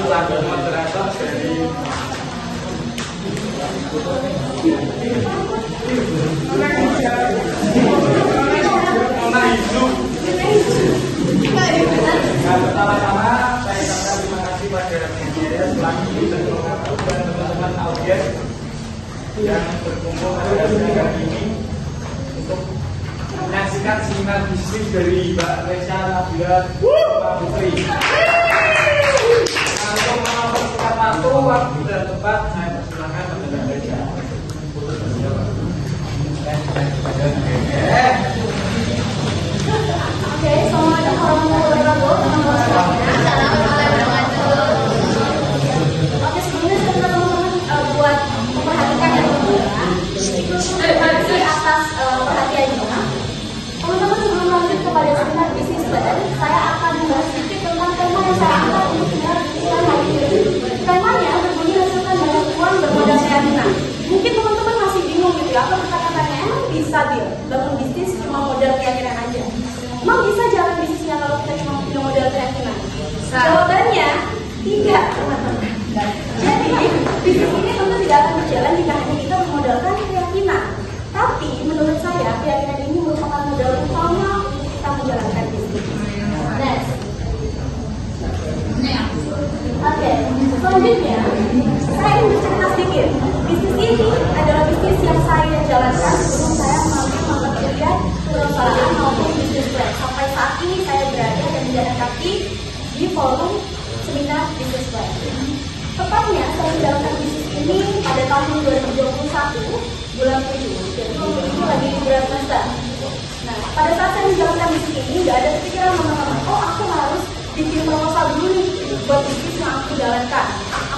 ada moderator dari pertama-tama saya ucapkan terima kasih pada media pelaku dan teman-teman audiens yang berkumpul pada siang hari ini untuk menyaksikan seminar bisnis dari Mbak Reza Nabila Pak Putri. Untuk mempersingkat waktu dan tempat, saya persilakan kepada Mbak Reza. Oke, assalamualaikum warahmatullahi wabarakatuh, teman-teman semuanya. Oke, sebelumnya saya teman-teman buat memperhatikan dan terima kasih atas perhatiannya. Teman-teman, sebelum lanjut kepada seminar bisnis plan, saya akan membahas sedikit tentang tema yang saya angkat untuk seminar bisnis plan hari ini. Temanya berbunyi hasilkan banyak uang bermodal keyakinan. Mungkin teman-teman masih bingung gitu ya, apa kata-katanya emang bisa dia bangun bisnis cuma modal keyakinan aja? Emang bisa jalan bisnisnya kalau kita cuma punya modal keyakinan? Jawabannya tidak, teman-teman. Jadi bisnis ini tentu tidak akan berjalan jika hanya kita memodalkan keyakinan. Tapi menurut saya keyakinan ini merupakan modal utama untuk kita menjalankan bisnis. Next. Oke, selanjutnya saya ingin bercerita sedikit. Bisnis ini adalah bisnis yang saya jalankan sebelum saya mengambil mata kuliah kewirausahaan maupun bisnis plan. Sampai saat ini saya berada dan menjalan kaki di forum seminar bisnis plan. Tepatnya saya menjalankan bisnis ini pada tahun 2021 bulan 7. Jadi itu lagi di bulan semester. Nah, pada saat saya menjalankan bisnis ini nggak ada kepikiran teman-teman, oh aku harus bikin proposal dulu nih buat bisnis yang aku jalankan.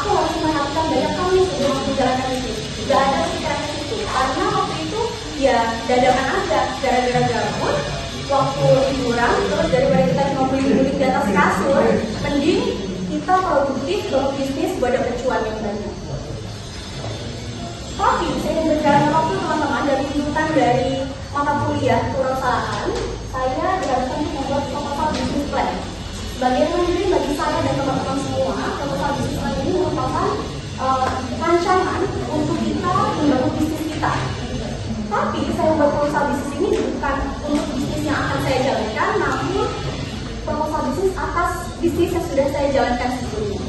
Aku harus memperhatikan banyak kali sebelum aku jalankan bisnis. Gak ada pikiran itu, karena waktu itu ya dadakan aja, gara-gara gabut, waktu liburan, terus daripada kita cuma beli di atas kasur, mending kita produktif bangun bisnis buat dapet cuan yang banyak. Tapi saya berjalan waktu teman-teman dari tuntutan dari mata kuliah kewirausahaan, saya diharuskan untuk membuat proposal bisnis plan. Bagaimana ini bagi saya dan teman-teman semua, proposal bisnis plan ini merupakan rancangan untuk kita membangun bisnis kita. Tapi saya membuat proposal bisnis ini bukan untuk bisnis yang akan saya jalankan, namun proposal bisnis atas bisnis yang sudah saya jalankan sebelumnya.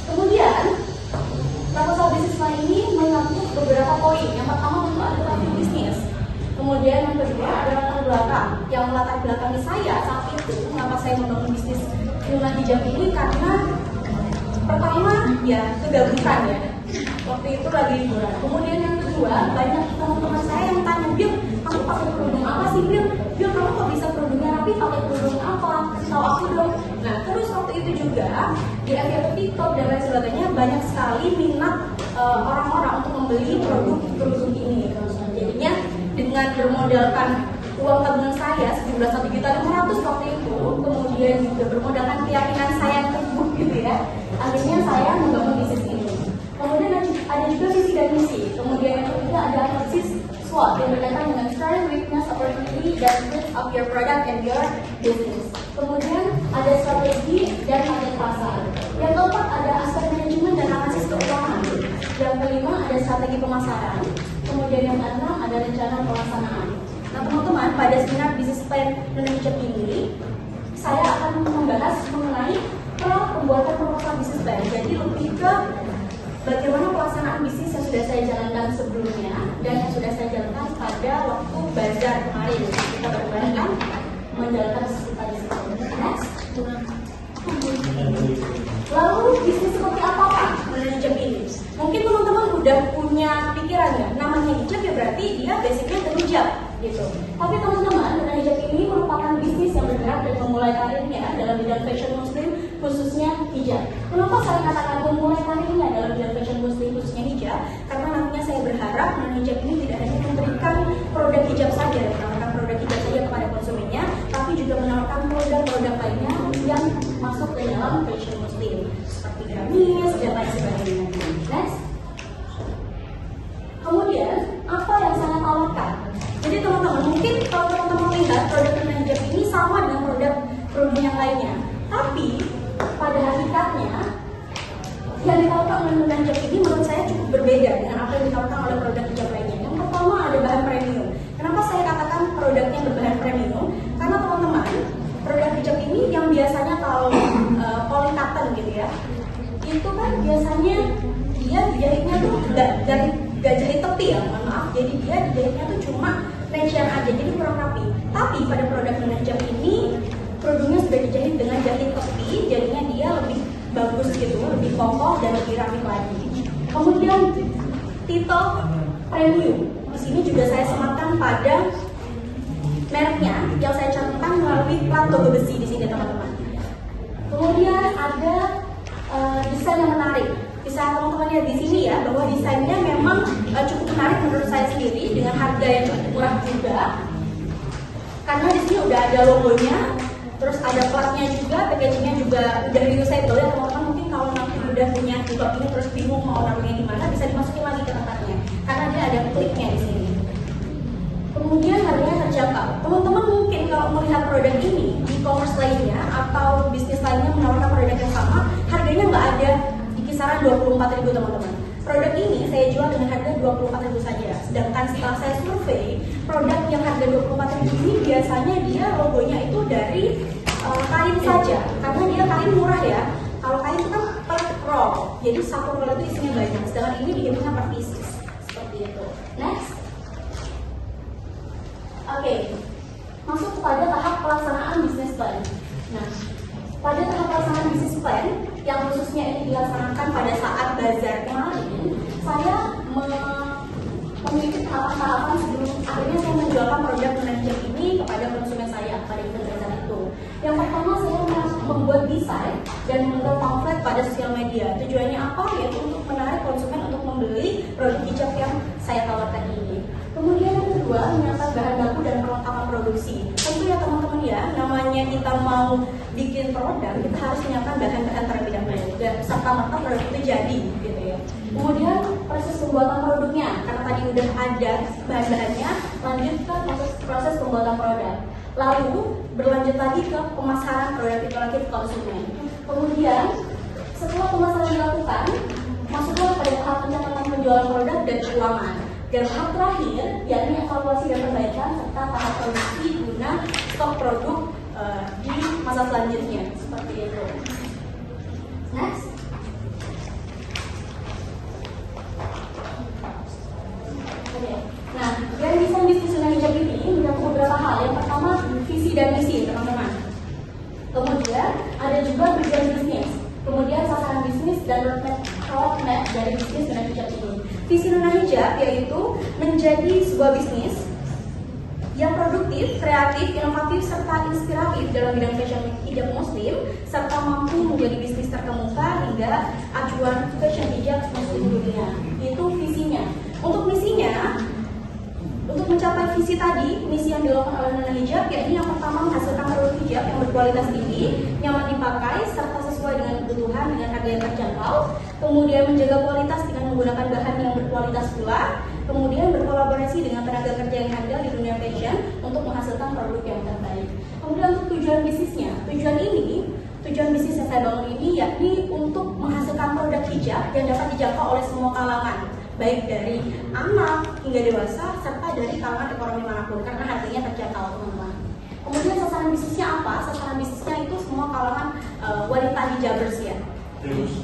Kemudian proposal bisnis plan ini mengangkut beberapa poin. Yang pertama tentu adalah bisnis. Kemudian yang kedua adalah latar belakang. Yang melatar belakangi saya saat itu, mengapa saya membangun bisnis lingkungan hijab ini, karena pertama ya kegabutan ya. Waktu itu lagi liburan. Kemudian yang kedua, banyak teman-teman saya yang tanya, Bil, kamu pakai kerudung apa sih, Bil? Bil, kamu kok bisa kerudungnya rapi, pakai kerudung apa? Kasih tahu aku dong. Nah, terus waktu itu juga di FYP TikTok dan lain sebagainya banyak sekali minat orang-orang untuk membeli produk kerudung ini. Jadinya dengan bermodalkan uang tabungan saya sejumlah 1.500.000 waktu itu, kemudian juga bermodalkan keyakinan saya yang teguh gitu ya, akhirnya saya membangun bisnis ini. Kemudian ada juga visi dan misi. Kemudian yang ketiga ada analisis SWOT yang berkaitan dengan strength, weakness, opportunity, dan risk of your product and your business. Kemudian ada strategi dan target pasar. Yang keempat ada aspek manajemen dan analisis keuangan. Yang kelima ada strategi pemasaran. Kemudian yang keenam ada rencana pelaksanaan. Nah teman-teman, pada seminar bisnis plan Indonesia ini saya akan membahas mengenai pembuatan proposal bisnis plan. Jadi lebih ke bagaimana pelaksanaan bisnis yang sudah saya jalankan sebelumnya dan yang sudah saya jalankan pada waktu bazar kemarin. Kita bareng-bareng menjalankan sekitar di situ. Next. Lalu bisnis seperti apa Pak menurut hijab ini? Mungkin teman-teman udah punya pikiran ya, namanya hijab ya berarti dia basicnya berhijab gitu. Tapi teman-teman, menurut hijab ini merupakan bisnis yang bergerak dan memulai karirnya dalam bidang fashion muslim khususnya hijab. Kenapa saya katakan memulai karirnya dalam bidang fashion muslim khususnya hijab? Karena nantinya saya berharap menurut hijab ini tidak hanya memberikan produk hijab saja, menawarkan produk hijab saja kepada konsumennya, tapi juga menawarkan produk-produk lainnya yang masuk ke dalam fashion muslim seperti gamis dan lain sebagainya. Next. Kemudian apa yang saya tawarkan? Jadi teman-teman, mungkin kalau teman-teman lihat produk hijab ini sama dengan produk yang lainnya, tapi pada hakikatnya berbeda dengan apa yang ditawarkan oleh produk hijab lainnya. Yang pertama ada bahan premium. Kenapa saya katakan produknya berbahan premium? Karena teman-teman, produk hijab ini yang biasanya kalau polycotton gitu ya, itu kan biasanya dia jahitnya tuh gak jahit tepi ya, mohon maaf. Jadi dia jahitnya tuh cuma rincian aja, jadi kurang rapi. Tapi pada produk hijab ini produknya sudah dijahit dengan jahit tepi, jadinya dia lebih bagus gitu, lebih kokoh dan lebih rapi lagi. Kemudian titel premium, di sini juga saya sematkan pada mereknya yang saya cantumkan melalui plat logo besi di sini teman-teman. Kemudian ada desain yang menarik. Bisa teman-teman lihat di sini ya bahwa desainnya memang cukup menarik menurut saya sendiri dengan harga yang cukup murah juga. Karena di sini udah ada logonya, terus ada platnya juga, packagingnya juga udah reusable ya teman-teman. Mungkin kalau nanti udah punya jilbab ini terus bingung mau naruhnya di mana, bisa dimasukin lagi ke tempatnya karena dia ada kliknya di sini. Kemudian harganya terjangkau. Teman-teman mungkin kalau melihat produk ini di e-commerce lainnya atau bisnis lainnya menawarkan produk yang sama, harganya nggak ada di kisaran 24.000 teman-teman. Produk ini saya jual dengan harga 24.000 saja. Sedangkan setelah saya survei, produk yang harga 24.000 ini biasanya dia logonya itu dari kain saja, karena dia kain murah ya. Kalau kain itu kan per roll, jadi satu roll itu isinya banyak. Sedangkan ini dihitungnya per pieces, seperti itu. Next. Oke, masuk kepada tahap pelaksanaan bisnis plan. Nah, pada tahap pelaksanaan bisnis plan yang khususnya ini dilaksanakan pada saat bazar kemarin, saya memiliki tahapan-tahapan sebelum akhirnya saya menjualkan produk manajer ini kepada konsumen saya, kepada investor itu. Yang pertama, saya membuat desain dan membuat pamflet pada sosial media. Tujuannya apa? Yaitu untuk menarik konsumen untuk membeli produk hijab yang saya tawarkan ini. Kemudian yang kedua, menyiapkan bahan baku dan perlengkapan produksi. Tentu ya teman-teman ya, namanya kita mau bikin produk, kita harus menyiapkan bahan-bahan terlebih dahulu. Dan serta-merta produk itu jadi, gitu ya. Kemudian proses pembuatan produknya, karena tadi udah ada bahan-bahannya, lanjut ke proses pembuatan produk. Lalu berlanjut lagi ke pemasaran produk itu lagi ke konsumen. Kemudian setelah pemasaran dilakukan, masuklah pada tahap pencatatan penjualan produk dan keuangan. Dan tahap terakhir, yakni evaluasi dan perbaikan serta tahap produksi guna stok produk di masa selanjutnya, seperti itu. Next. Oke. Nah, dari desain bisnis zona hijab ini mencakup beberapa hal. Yang pertama, visi dan misi, teman-teman. Kemudian ada juga tujuan bisnis. Kemudian sasaran bisnis dan roadmap dari bisnis zona hijab ini. Visi zona hijab yaitu menjadi sebuah bisnis yang produktif, kreatif, inovatif, serta inspiratif dalam bidang fashion hijab muslim, serta mampu menjadi bisnis terkemuka hingga acuan fashion hijab muslim dunia. Itu visinya. Untuk misinya, untuk mencapai visi tadi, misi yang dilakukan oleh Nona Hijab, yakni yang pertama menghasilkan produk hijab yang berkualitas tinggi, nyaman dipakai, serta sesuai dengan kebutuhan dengan harga yang terjangkau. Kemudian menjaga kualitas dengan menggunakan bahan yang berkualitas pula. Kemudian berkolaborasi dengan tenaga kerja yang handal di dunia fashion untuk menghasilkan produk yang terbaik. Kemudian untuk tujuan bisnisnya, tujuan bisnis yang saya bangun ini yakni untuk menghasilkan produk hijab yang dapat dijangkau oleh semua kalangan, baik dari anak hingga dewasa serta dari kalangan ekonomi manapun karena harganya terjangkau teman-teman. Kemudian sasaran bisnisnya apa? Sasaran bisnisnya itu semua kalangan wanita hijabers ya.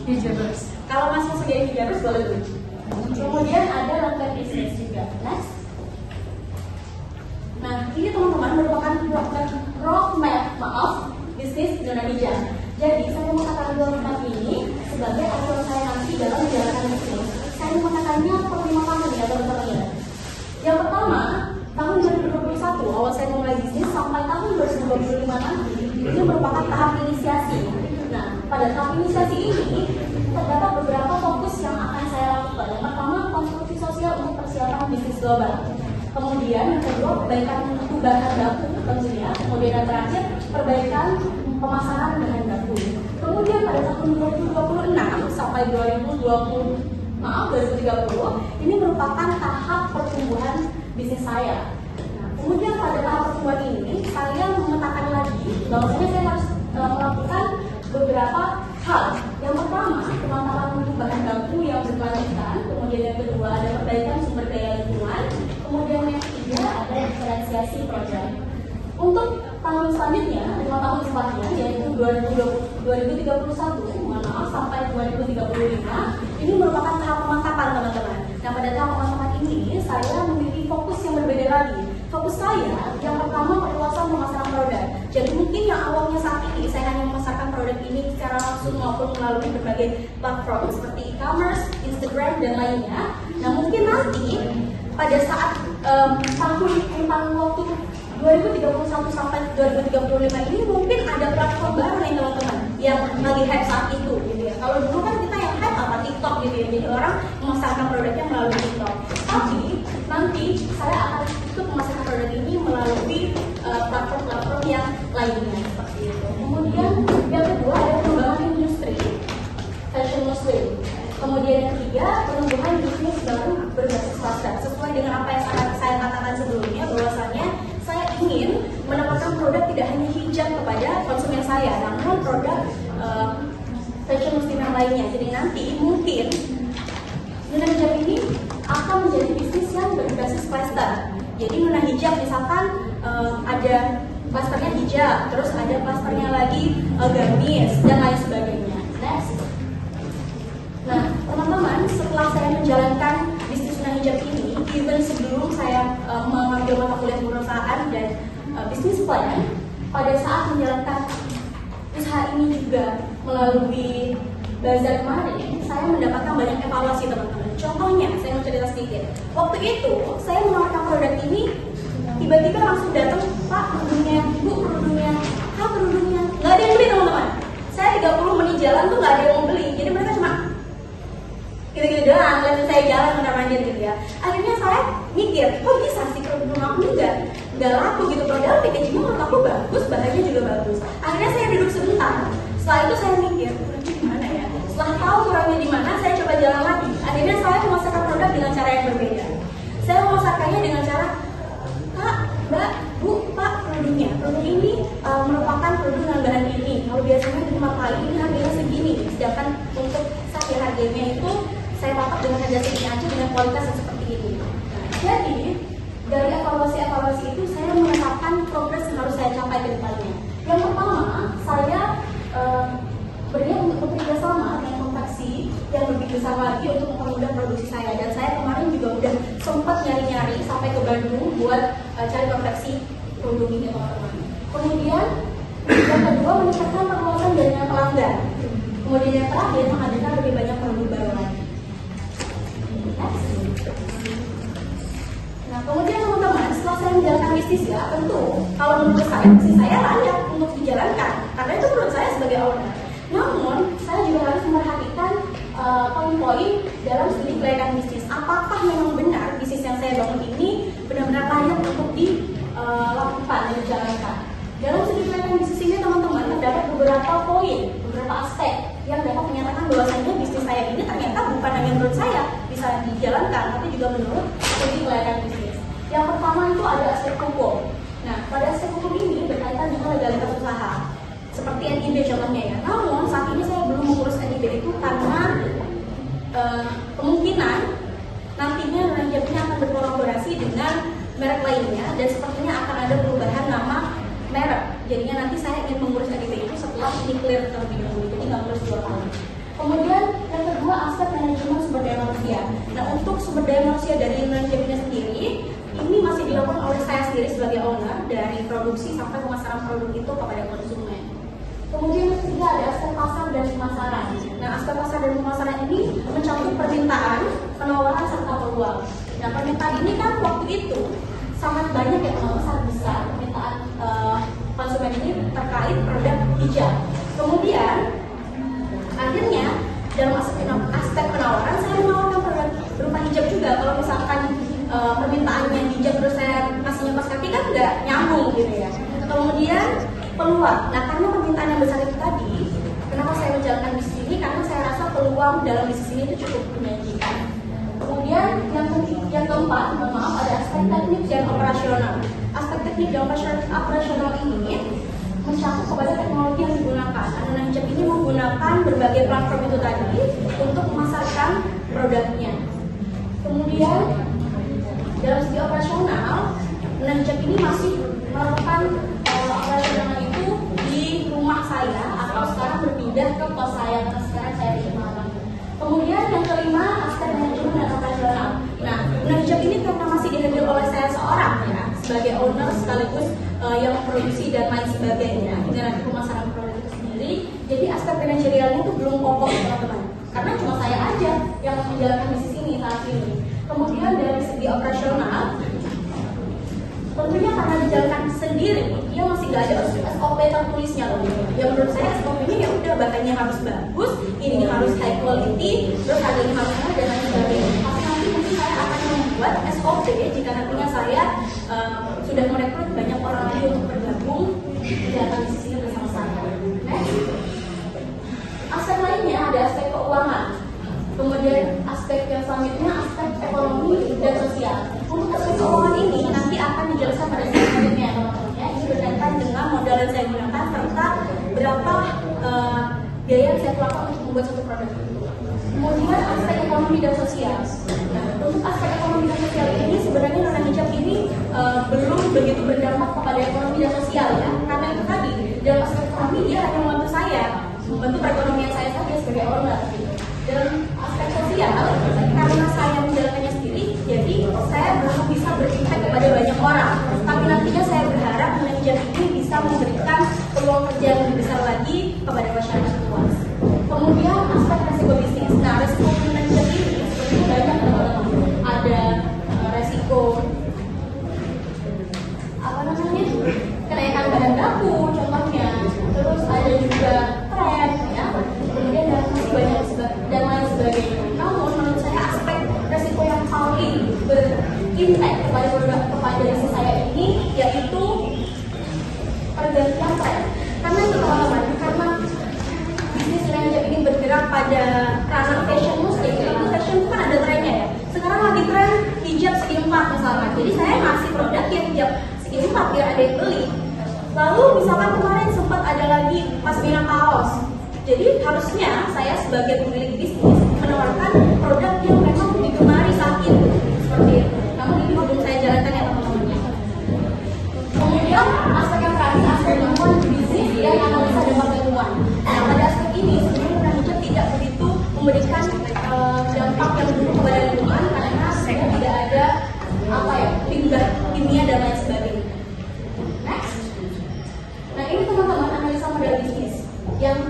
Hijabers. Kalau masih sebagai hijabers boleh dulu. Kemudian ada roadmap bisnis juga. Next. Nah, ini teman-teman merupakan roadmap bisnis zona hijab. Jadi saya menggunakan roadmap ini sebagai acuan saya nanti dalam menjalankan bisnis. Saya menggunakannya per 5 tahun ya teman-teman ya. Yang pertama, tahun 2021 awal saya mulai bisnis sampai tahun 2025 nanti ini merupakan tahap inisiasi. Nah, pada tahap inisiasi ini terdapat beberapa fokus yang akan saya lakukan. Yang pertama, konstruksi sosial untuk persiapan bisnis global. Kemudian yang kedua, perbaikan mutu bahan baku tentunya. Kemudian yang terakhir, perbaikan pemasaran bahan baku. Kemudian pada tahun 2026 sampai 2030 ini merupakan tahap pertumbuhan bisnis saya. Nah, kemudian pada tahap pertumbuhan ini saya memetakan lagi bahwasanya saya harus melakukan beberapa hal. Yang pertama, pemantapan mutu bahan baku yang berkelanjutan. Kemudian yang kedua ada perbaikan sumber daya lingkungan. Kemudian yang ketiga ada diferensiasi produk. Untuk tahun selanjutnya, 5 tahun selanjutnya, yaitu 2031, sampai 2035, ini merupakan tahap pemantapan teman-teman. Nah, pada tahap pemantapan ini, saya memiliki fokus yang berbeda lagi. Fokus saya, yang pertama, perluasan pemasaran produk. Jadi mungkin yang awalnya saat ini, saya hanya memasarkan produk ini secara langsung maupun melalui berbagai platform seperti e-commerce, Instagram, dan lainnya. Nah, mungkin nanti, pada saat tahun rentang waktu 2031 sampai 2035 ini mungkin ada platform baru nih teman-teman yang lagi hype saat itu gitu ya. Kalau dulu kan kita yang hype apa TikTok gitu ya, jadi orang memasarkan produknya melalui TikTok. Tapi nanti saya akan ikut memasarkan produk ini melalui platform-platform yang lainnya seperti itu. Kemudian yang kedua ada pengembangan industri fashion muslim. Kemudian yang ketiga pengembangan bisnis baru berbasis pasar. Sesuai dengan apa yang saya katakan sebelumnya bahwasannya saya ingin mendapatkan produk tidak hanya hijab kepada konsumen saya, namun produk fashion muslim yang lainnya. Jadi nanti mungkin Nuna Hijab ini akan menjadi bisnis yang berbasis cluster. Jadi Nuna Hijab misalkan ada clusternya hijab, terus ada clusternya lagi gamis dan lain sebagainya. Next. Nah, teman-teman, setelah saya menjalankan bisnis Nuna Hijab ini, even sebelum saya mengambil mata kuliah perusahaan dan bisnis plan, pada saat menjalankan usaha ini juga melalui bazar kemarin, saya mendapatkan banyak evaluasi teman-teman. Contohnya, saya mau cerita sedikit. Waktu itu, saya menawarkan produk ini, tiba-tiba langsung datang, Pak, kerudungnya, Bu, kerudungnya, Kak, kerudungnya. Nggak ada yang beli teman-teman. Saya 30 menit jalan tuh nggak ada yang mau beli. Jadi mereka cuma gitu-gitu doang, dan saya jalan menawarkan gitu ya. Akhirnya saya mikir, kok bisa sih kerudung aku nggak laku gitu, padahal packagingnya menurut aku bagus, bahannya juga bagus. Akhirnya saya duduk sebentar. Setelah itu saya mikir, kurangnya di mana ya? Setelah tahu kurangnya di mana, saya coba jalan lagi. Akhirnya saya memasarkan produk dengan cara yang berbeda. Saya memasarkannya dengan cara, Kak, Mbak, Bu, Pak, kerudungnya. Kerudung ini merupakan kerudung dengan bahan ini. Kalau biasanya di tempat lain ini harganya segini. Sedangkan untuk saya harganya itu saya patok dengan harga segini aja dengan kualitas yang seperti ini. Nah, jadi dari evaluasi itu saya menetapkan progres yang harus saya capai ke depannya. Yang pertama, saya berniat untuk bekerja sama dengan konveksi yang lebih besar lagi untuk mempermudah produksi saya. Dan saya kemarin juga udah sempat nyari-nyari sampai ke Bandung buat cari konveksi kerudung ini teman-teman. Kemudian yang kedua, meningkatkan perluasan jaringan pelanggan. Kemudian yang terakhir, menghadirkan lebih banyak produk baru lagi. Nah, kemudian teman-teman, setelah saya menjalankan bisnis ya, tentu kalau menurut saya, bisnis saya layak untuk dijalankan, karena itu menurut saya sebagai owner. Namun, saya juga harus memperhatikan poin-poin dalam studi kelayakan bisnis. Apakah memang benar bisnis yang saya bangun ini benar-benar layak untuk dilakukan dan dijalankan? Dalam studi kelayakan bisnis ini, teman-teman, terdapat beberapa poin, beberapa aspek yang dapat menyatakan bahwasannya bisnis saya ini ternyata bukan hanya menurut saya bisa dijalankan, tapi juga menurut studi kelayakan bisnis. Yang pertama itu ada aspek hukum. Nah, pada aspek hukum ini berkaitan dengan legalitas usaha, seperti NIB contohnya ya. Namun saat ini saya belum mengurus NIB itu karena kemungkinan nantinya Nuna Hijab ini akan berkolaborasi dengan merek lainnya dan sepertinya akan ada perubahan nama merek. Jadinya nanti saya ingin mengurus NIB itu setelah ini clear terlebih dahulu, jadi nggak ngurus 2 kali. Kemudian yang kedua, aspek manajemen sumber daya manusia. Nah, untuk sumber daya manusia dari Nuna Hijab ini sendiri, ini masih dilakukan oleh saya sendiri sebagai owner, dari produksi sampai pemasaran produk itu kepada konsumen. Kemudian yang ketiga ada aspek pasar dan pemasaran. Nah, aspek pasar dan pemasaran ini mencakup permintaan, penawaran serta peluang. Nah, permintaan ini kan waktu itu sangat banyak ya teman-teman, sangat besar permintaan konsumen ini terkait produk hijab. Kemudian akhirnya dalam aspek penawaran saya menawarkan produk berupa hijab juga. Kalau misalkan permintaannya hijab terus saya masihnya pas kaki kan nggak nyambung gitu ya. Kemudian peluang. Nah, karena permintaan yang besar itu tadi, kenapa saya menjalankan bisnis ini? Karena saya rasa peluang dalam bisnis ini itu cukup menjanjikan. Kemudian yang keempat, ada aspek teknik dan operasional. Aspek teknik dan operasional ini mencakup kepada teknologi yang digunakan. Anak hijab ini menggunakan berbagai platform itu tadi untuk memasarkan produknya. Kemudian dalam segi operasional, anak hijab ini masih melakukan operasional itu di rumah saya atau sekarang berpindah ke kos saya karena sekarang saya di Malang. Kemudian yang kelima, aspek manajemen dan operasional. Nah, anak hijab ini karena masih dihandle oleh saya seorang ya, sebagai owner sekaligus yang memproduksi dan lain sebagainya, dengan pemasaran produk itu sendiri. Jadi aspek manajerialnya itu belum kokoh teman-teman, karena cuma saya aja yang menjalankan bisnis ini saat ini. Kemudian dari segi operasional, tentunya karena dijalankan sendiri, dia masih nggak ada SOP tertulisnya loh. Ya menurut saya SOP ini ya udah bahannya harus bagus, ini harus high quality, terus harganya harus murah dan lain sebagainya. Tapi nanti mungkin saya akan membuat SOP jika nantinya saya sudah merekrut banyak orang lagi untuk bergabung di dalam bisnis ini bersama saya. Next, aspek lainnya ada aspek keuangan. Kemudian aspek yang selanjutnya aspek ekonomi dan sosial. Untuk aspek keuangan ini nanti akan dijelaskan pada slide selanjutnya teman-teman. Ini berkaitan dengan modal yang saya gunakan serta berapa biaya yang saya keluarkan untuk membuat satu produk itu. Kemudian aspek ekonomi dan sosial. Nah, untuk aspek ekonomi dan sosial ini sebenarnya Nona Hijab ini belum begitu berdampak kepada ekonomi dan sosial ya. Karena itu tadi dalam aspek ekonomi dia hanya membantu saya, membantu perekonomian saya saja sebagai owner. Dalam aspek sosial, karena saya menjalankannya sendiri, jadi saya belum bisa berimpact kepada banyak orang. Tapi nantinya saya berharap Nona Hijab ini bisa memberikan peluang kerja yang lebih besar lagi kepada masyarakat luas. Kemudian aspek resiko bisnis. Nah, resiko Nona Hijab ini sebenarnya banyak teman-teman. Ada resiko kenaikan bahan baku contohnya, terus ada juga tren ya, kemudian dan masih banyak dan lain sebagainya. Namun menurut saya aspek resiko yang paling berimpact kepada bisnis saya ini yaitu pergantian tren. Karena itu teman-teman, karena bisnis Nona Hijab ini bergerak pada ranah fashion muslim, itu fashion itu kan ada trennya ya. Sekarang lagi tren hijab segi 4 misalkan, jadi saya ngasih produk yang hijab segi 4 biar ada yang beli. Lalu misalkan kemarin sempat ada lagi pasmina kaos. Jadi harusnya saya sebagai pemilik bisnis menawarkan produk yang memang digemari saat itu seperti itu. Namun ini belum saya jalankan ya teman-teman. Kemudian aspek yang terakhir, aspek lingkungan bisnis dan analisa dampak lingkungan. Nah, pada aspek ini sebenarnya Nona Hijab tidak begitu memberikan dampak yang buruk kepada lingkungan karena tidak ada limbah kimia dan lain sebagainya. Next. Nah, ini teman-teman analisa model bisnis yang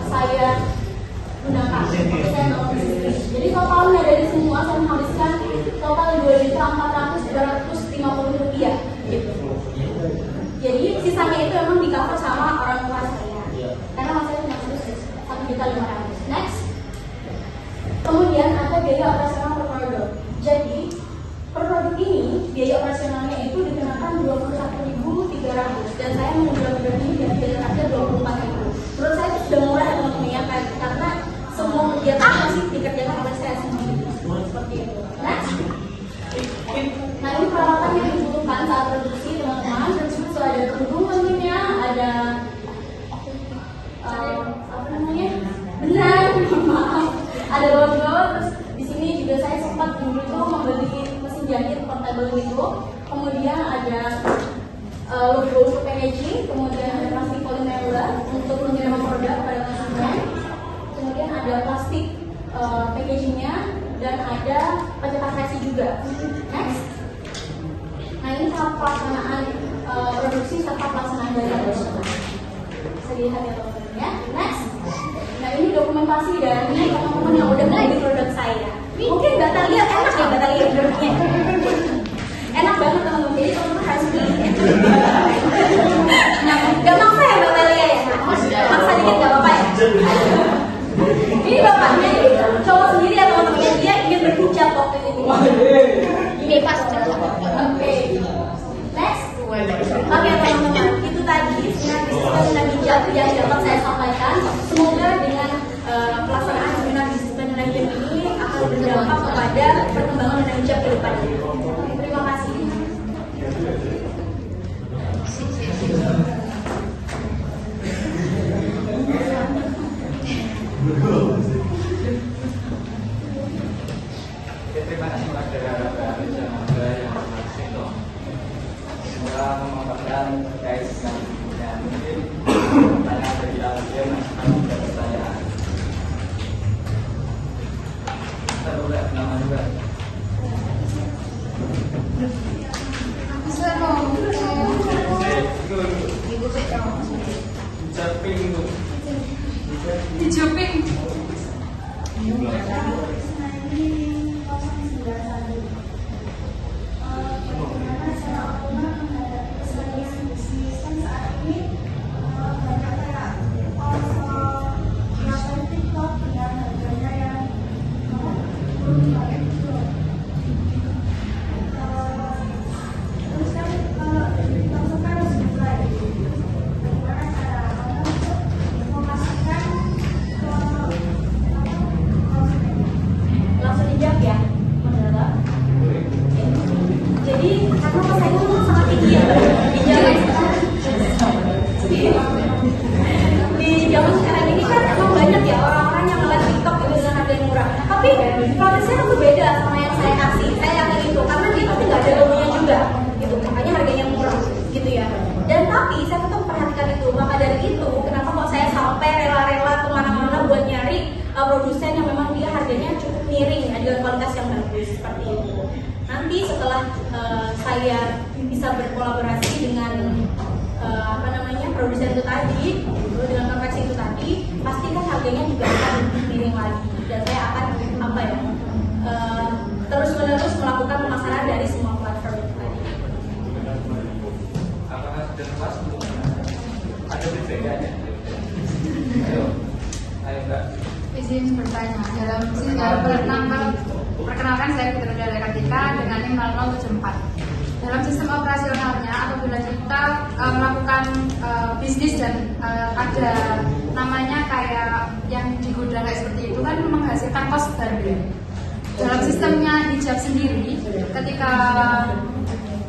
saya gunakan. Saya mau bisnis. Jadi totalnya dari semua saya menghabiskan total 2.400.250 rupiah. Gitu. Jadi sisanya itu memang di cover sama orang tua saya. Karena masanya cuma 1.500.000. Next. Kemudian ada biaya operasional per produk. Jadi per produk ini biaya operasionalnya itu dikenakan 21.300 dan saya menjual produk ini dengan biaya harga 24.000. Menurut saya itu sudah murah teman-teman ya, karena semua kegiatan masih dikerjakan oleh saya sendiri seperti itu. Next. Nah, ini peralatan yang dibutuhkan saat produksi teman-teman. So, ada kerudungannya, ada apa namanya? Benar, maaf. Ada logo, terus di sini juga saya sempat dulu itu membeli mesin jahit portable itu. Kemudian ada logo untuk packaging, kemudian ada plastik polimer untuk mengirim produk pada konsumen. Kemudian ada plastik packagingnya dan ada pencetak resi juga. Next. Nah, ini tahap pelaksanaan produksi serta pelaksanaan bayar operasional. Bisa dilihat ya teman-teman ya. Next. Nah, ini dokumentasi dari teman-teman yang udah mulai di produk saya. Mungkin Mbak lihat enak ya Mbak lihat produknya. Enak banget teman-teman. Jadi teman-teman harus beli. Nah, gak maksa ya Mbak Talia ya. Maksa dikit gak apa-apa ya. Ini bapaknya cowok sendiri ya teman-teman. Dia ingin berhijab waktu itu. Ini pas. Oke. Next. Oke teman-teman, itu tadi seminar bisnis dan hijab yang dapat saya sampaikan. Semoga dengan pelaksanaan seminar bisnis dan hijab ini akan berdampak kepada perkembangan dan hijab ke depannya. Terima kasih. Terima kasih pada yang itu. Semoga memanfaatkan guys yang mungkin banyak dari audiens akan ada pertanyaan. Kita boleh nama juga. Bisa dong. Di Jeping. Langsung dijawab ya, Mbak. Jadi karena pesaingnya memang sangat tinggi ya, Mbak. Di zaman sekarang ini kan emang banyak ya orang-orang yang ngeliat TikTok itu dengan harga yang murah. Tapi prosesnya tentu beda sama yang saya kasih. Saya yakin itu karena dia pasti nggak ada logonya juga, gitu. Makanya harganya murah, gitu ya. Dan tapi saya tetap perhatikan itu. Maka dari itu, kenapa kok saya sampai rela-rela kemana-mana buat nyari produsen yang memang dia harganya cukup miring ya, dengan kualitas yang bagus seperti itu. Nanti setelah saya bisa berkolaborasi dengan produsen itu tadi, dengan konveksi itu tadi, pasti kan harganya juga akan lebih miring lagi. Dan saya akan terus-menerus melakukan pemasaran dari semua platform itu tadi. Apakah sudah pas untuk ada bedanya? Ayo Kak. Izin bertanya, dalam perkenalkan saya Putri dari Katika dengan NIM 0074. Dalam sistem operasionalnya, apabila kita melakukan bisnis dan ada namanya kayak yang di gudang kayak seperti itu kan menghasilkan cost banding. Dalam sistemnya hijab sendiri, ketika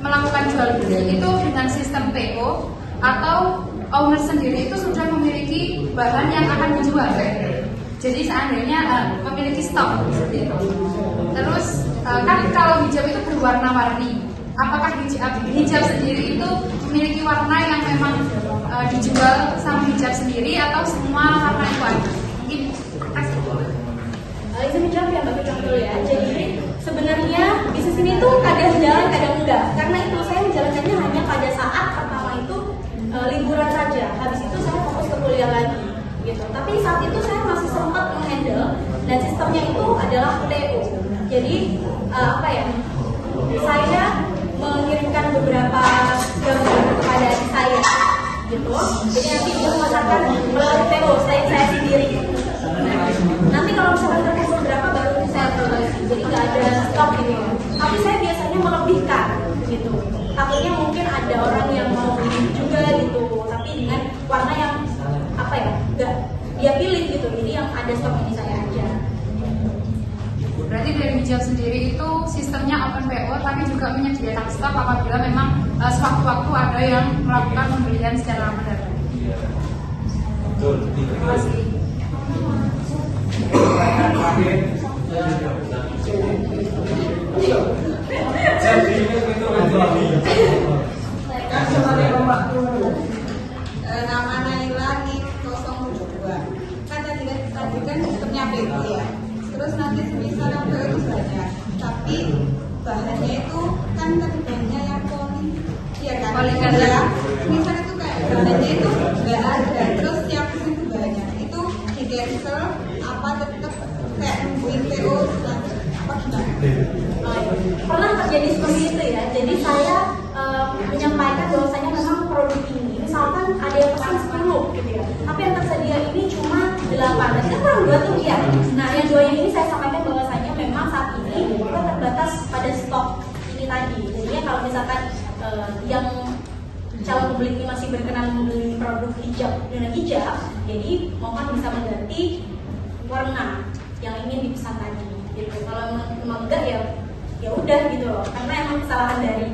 melakukan jual beli itu dengan sistem PO atau owner sendiri itu sudah memiliki bahan yang akan dijual. Jadi seandainya memiliki stok seperti itu. Terus kan kalau hijab itu berwarna-warni. Apakah hijab sendiri itu memiliki warna yang memang dijual sama hijab sendiri atau semua warna itu ada? Mungkin Izin menjawab ya Mbak Fitri dulu ya. Jadi sebenarnya bisnis ini tuh kadang jalan kadang enggak. Karena itu saya menjalankannya hanya pada saat pertama itu liburan saja. Habis itu saya fokus ke kuliah lagi gitu. Tapi saat itu saya masih sempat menghandle dan sistemnya itu adalah PO. Jadi saya mengirimkan beberapa gambar kepada adik saya gitu. Jadi nanti dia memasarkan melalui PO saya sendiri. Nanti kalau misalkan terkumpul berapa baru saya produksi. Jadi nggak ada stok gitu. Tapi saya biasanya melebihkan gitu. Takutnya mungkin ada orang yang mau beli juga gitu. Tapi dengan warna yang nggak dia pilih gitu. Jadi yang ada stok ini saya aja. berarti dari hijab sendiri itu sistemnya open PO tapi juga menyediakan stok apabila memang sewaktu-waktu ada yang melakukan pembelian secara mendadak. Betul. Terima kasih. Nama Naila NIM 072. Kan tadi kan sistemnya PO ya. Terus nanti semisal yang PO itu banyak, tapi bahannya itu kan tadi bahannya yang poli, iya kan? Ya, misal itu kayak bahannya itu nggak ada, terus yang itu banyak, itu di cancel apa tetap kayak nungguin PO apa gimana? Pernah terjadi seperti itu ya. Jadi saya menyampaikan bahwasanya memang produk ini misalkan ada yang pesan 10 gitu ya, tapi yang tersedia ini cuma 8, dan itu kurang 2 tuh ya. Nah yang 2 ini saya sampaikan bahwasanya memang saat ini kita terbatas pada stok ini tadi. Jadinya kalau misalkan yang calon pembeli ini masih berkenan membeli produk hijab dengan hijab, jadi mohon bisa mengganti warna yang ingin dipesan tadi gitu. Kalau memang enggak ya udah gitu loh, karena emang kesalahan dari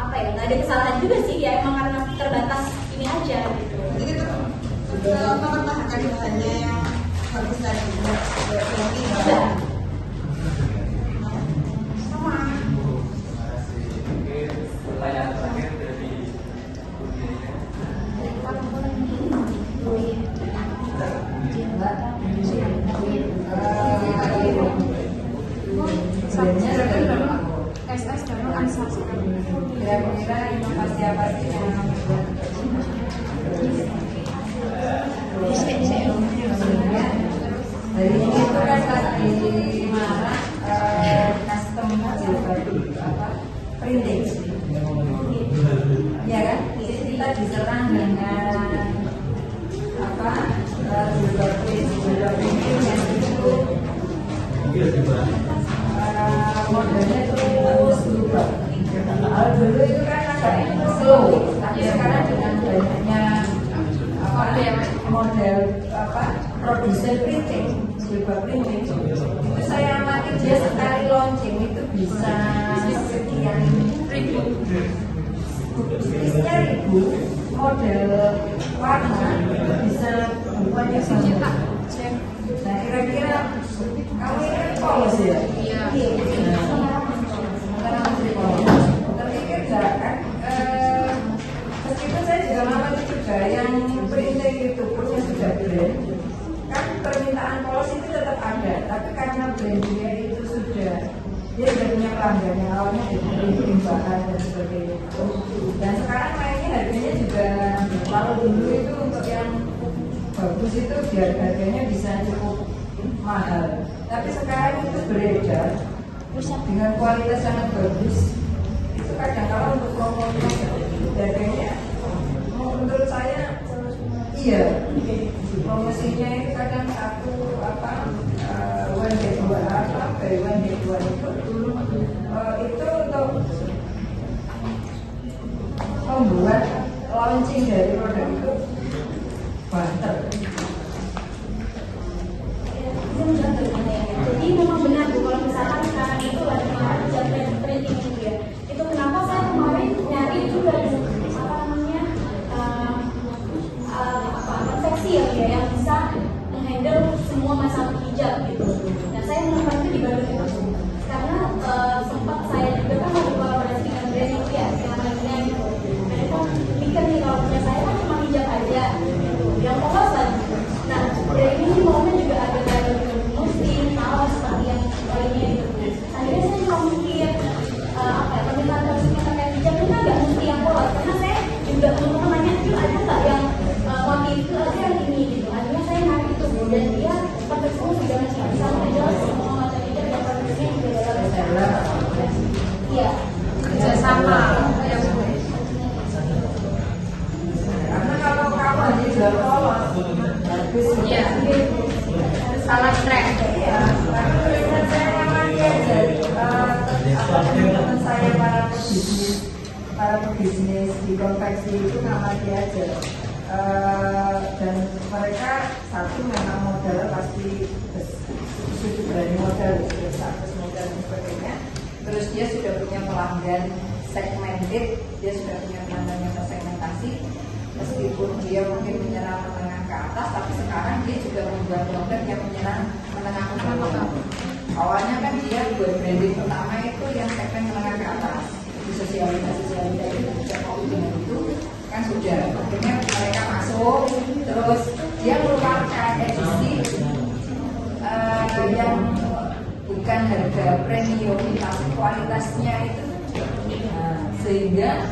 nggak ada kesalahan juga sih ya, emang karena terbatas ini aja gitu. Jadi mempertahankan bahannya yang Kira-kira inovasi apa sih yang membuat dari ini itu kan lagi marak custom printing, ya kan? Jadi kita diserang dengan silver printing yang itu modelnya itu silver. Kalau dulu itu kan agak slow, tapi sekarang dengan banyaknya model produsen printing, silver printing, itu saya amati dia sekali launching itu bisa sekian ribu, isinya ribu model warna itu bisa banyak banget. Nah kira-kira kamu ini kan polos ya? Iya. Karena masih polos. Terpikir nggak kan? Meskipun saya juga mengamati juga yang printing itu punya sudah brand, kan permintaan polos itu tetap ada, tapi karena brandnya itu sudah dia sudah punya pelanggan yang awalnya dari printing bahan dan sebagainya. Dan sekarang mainnya harganya juga, kalau dulu itu untuk yang bagus itu biar harganya bisa cukup mahal, tapi sekarang itu beredar dengan kualitas sangat bagus. Itu kadang-kala untuk promonya harganya menurut saya iya, promosinya itu kadang satu one day dua buy one day dua itu untuk membuat launching dari produk itu banter. Jadi memang benar Bu, kalau misalkan sekarang itu lagi marak jam printing gitu ya. Itu kenapa saya kemarin nyari juga konveksi ya yang bisa menghandle semua masalah hijab gitu. Nah saya menemukan itu di Bandung itu karena sempat saya juga kan mau kolaborasi dengan brand itu ya, yang lainnya gitu. Dan itu pikir nih kalau punya saya kan cuma hijab aja gitu, yang polos lagi. Nah dari ini maunya juga ada kayak muslim, kaos seperti yang lainnya gitu. Akhirnya saya juga mikir permintaan konsumen terkait hijab itu kan nggak mesti yang polos, karena saya juga teman-teman nanya itu ada nggak yang motif itu aja yang ini gitu. Akhirnya saya nyari itu Bu, dan dia konveksinya juga masih bisa menjual semua macam hijab dan konveksinya juga dalam iya kerjasama yang Karena kalau kamu hanya jual polos, bagus. iya salah track. Iya, karena tulisan saya memang dia dari teman saya para pebisnis di konveksi itu ngamati aja. Dan mereka satu memang modal pasti sudah berani modal, sudah status modal dan sebagainya. Terus dia sudah punya pelanggan segmented, dia sudah punya pelanggan yang tersegmentasi. Meskipun dia mungkin menyerang menengah ke atas, tapi sekarang dia juga membuat produk yang menyerang menengah ke bawah. Awalnya kan dia buat branding pertama itu yang segmen menengah ke atas, di sosialisasi itu juga mau dengan itu kan sudah. Akhirnya mereka masuk, terus dia mengeluarkan edisi yang bukan harga premium tapi kualitasnya itu, sehingga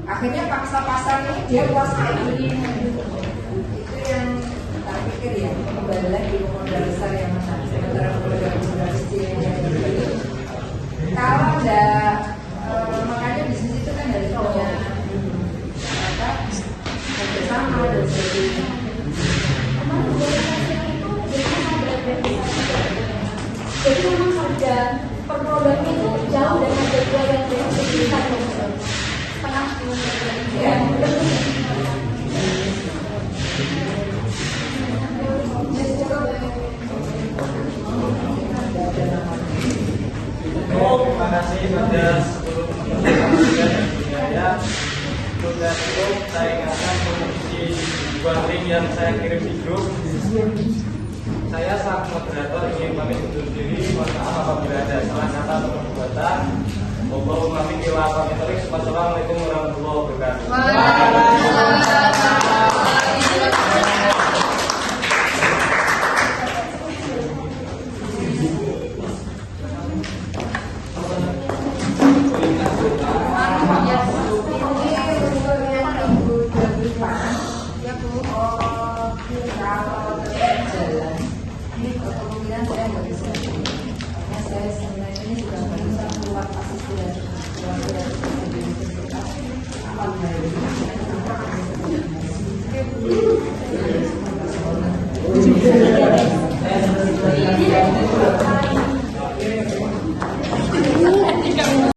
akhirnya paksa pasar ini dia kuasai. Itu yang tak pikir ya, kembali lagi ke modal besar yang mana, sementara modal kecil kalau ada makanya bisnis itu kan dari punya kerjasama dan sebagainya. Jadi memang harga per produknya itu jauh dari harga jual yang diberikan setengah Ya. Terima kasih pada seluruh teman-teman sudah cukup saya ingatkan kondisi buah link yang saya kirim di grup. Saya sang moderator ingin pamit undur diri. Mohon maaf apabila ada salah kata atau perbuatan. Wassalamualaikum warahmatullahi wabarakatuh.